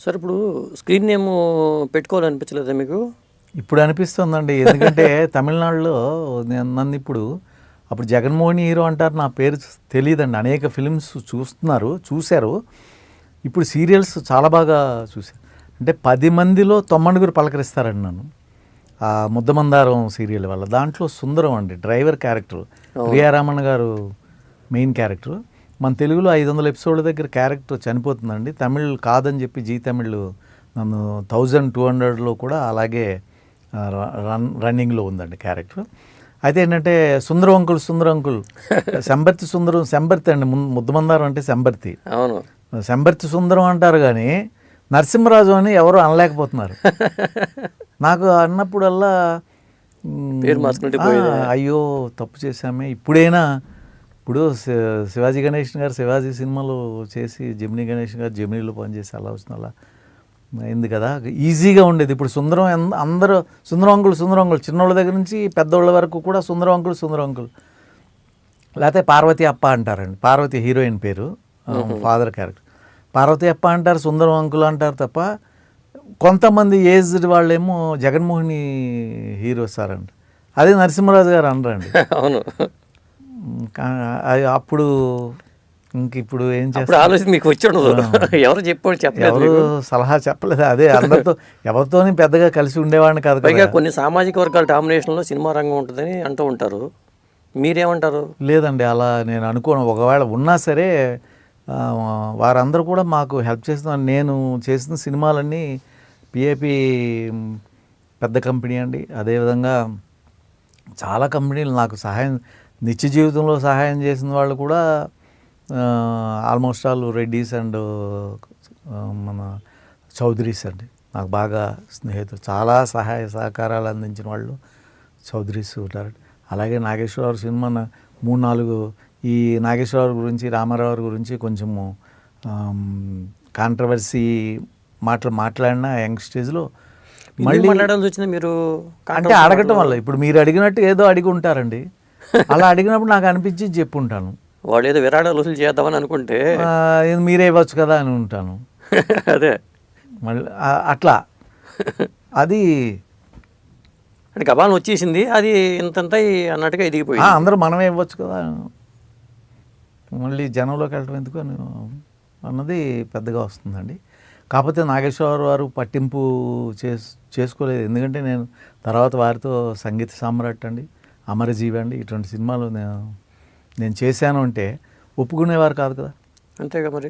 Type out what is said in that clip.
Sir ఇప్పుడు screen name పెట్టుకోవాలనిపించలేదా మీకు? ఇప్పుడు అనిపిస్తుందండి. ఎందుకంటే తమిళనాడులో నన్ను ఇప్పుడు అప్పుడు జగన్మోహన్ హీరో అంటారు, నా పేరు తెలియదండి. అనేక ఫిలిమ్స్ చూశారు. ఇప్పుడు సీరియల్స్ చాలా బాగా చూశారు. అంటే 10 మందిలో 9 పలకరిస్తారండి నన్ను. ఆ ముద్దమందారం సీరియల్ వల్ల. దాంట్లో సుందరం అండి డ్రైవర్ క్యారెక్టర్, ప్రియారామన్ గారు మెయిన్ క్యారెక్టర్. మన తెలుగులో 500 ఎపిసోడ్ల దగ్గర క్యారెక్టర్ చనిపోతుందండి. తమిళ్ కాదని చెప్పి జీ తమిళ్ నన్ను 1200లో కూడా అలాగే రన్నింగ్లో ఉందండి క్యారెక్టర్. అయితే ఏంటంటే సుందరం అంకుల్ శంబర్తి అండి. ముద్దమందారం అంటే శంబర్తి. అవును, శంబర్తి సుందరం అంటారు కానీ నరసింహరాజు అని ఎవరు అనలేకపోతున్నారు. నాకు అన్నప్పుడల్లా పేరు మార్చుకుంటే అయ్యో తప్పు చేశామే. ఇప్పుడు శివాజీ గణేషన్ గారు శివాజీ సినిమాలో చేసి జెమినీ గణేషన్ గారు జెమినీలో పనిచేసి అలా వస్తుంది, అలా అయింది కదా, ఈజీగా ఉండేది. ఇప్పుడు సుందరం అందరూ సుందరం అంకుల్ చిన్నోళ్ళ దగ్గర నుంచి పెద్దోళ్ళ వరకు కూడా సుందరం అంకుల్. లేకపోతే పార్వతి అప్ప అంటారండి. పార్వతి హీరోయిన్ పేరు, ఫాదర్ క్యారెక్టర్. పార్వతి అప్ప అంటారు, సుందరం అంకుల్ అంటారు తప్ప కొంతమంది ఏజ్డ్ వాళ్ళేమో జగన్మోహిని హీరో సార్ అండి. అదే నరసింహరాజు గారు అనరండి. అవును, అప్పుడు ఇప్పుడు ఏం చేస్తారు ఆలోచన మీకు వచ్చి ఉండదు. ఎవరు చెప్పలేదు, ఎవరు సలహా చెప్పలేదు. అదే అందరితో ఎవరితోని పెద్దగా కలిసి ఉండేవాడిని కాదు. పైగా కొన్ని సామాజిక వర్గాల డామినేషన్లో సినిమా రంగం ఉంటుందని అంటూ ఉంటారు. మీరేమంటారు? లేదండి, అలా నేను అనుకోను. ఒకవేళ ఉన్నా సరే వారందరూ కూడా మాకు హెల్ప్ చేస్తున్నారు. నేను చేసిన సినిమాలన్నీ పిఏపి పెద్ద కంపెనీ అండి. అదేవిధంగా చాలా కంపెనీలు నాకు నిత్య జీవితంలో సహాయం చేసిన వాళ్ళు కూడా ఆల్మోస్ట్ ఆల్ రెడ్డీస్ అండ్ మన చౌదరీస్ అండి. నాకు బాగా స్నేహితులు, చాలా సహాయ సహకారాలు అందించిన వాళ్ళు చౌదరీస్ ఉంటారు. అలాగే నాగేశ్వరరావు సినిమా 3-4 ఈ నాగేశ్వరరావు గురించి, రామారావు గురించి కొంచెము కాంట్రవర్సీ మాట్లాడిన యంగ్ స్టేజ్లో మళ్ళీ మాట్లాడాల్సి వచ్చింది. మీరు అంటే అడగటం వల్ల, ఇప్పుడు మీరు అడిగినట్టు ఏదో అడిగి ఉంటారండి. అలా అడిగినప్పుడు నాకు అనిపించి చెప్పుంటాను. వాళ్ళు ఏదో విరాళాలు వసూలు చేద్దామని అనుకుంటే మీరే ఇవ్వచ్చు కదా అని ఉంటాను. అదే మళ్ళీ అట్లా అది అంటే గబాలను వచ్చేసింది, అది ఇంతంత అన్నట్టుగా ఎదిగిపోయింది. అందరూ మనమే ఇవ్వచ్చు కదా, మళ్ళీ జనంలోకి వెళ్ళటం ఎందుకు అన్నది పెద్దగా వస్తుందండి. కాకపోతే నాగేశ్వరరావు వారు పట్టింపు చేసుకోలేదు. ఎందుకంటే నేను తర్వాత వారితో సంగీత సామ్రాట్ అండి, అమరజీవి అండి, ఇటువంటి సినిమాలు నేను చేశాను అంటే ఒప్పుకునేవారు కాదు కదా. అంతేగా మరి.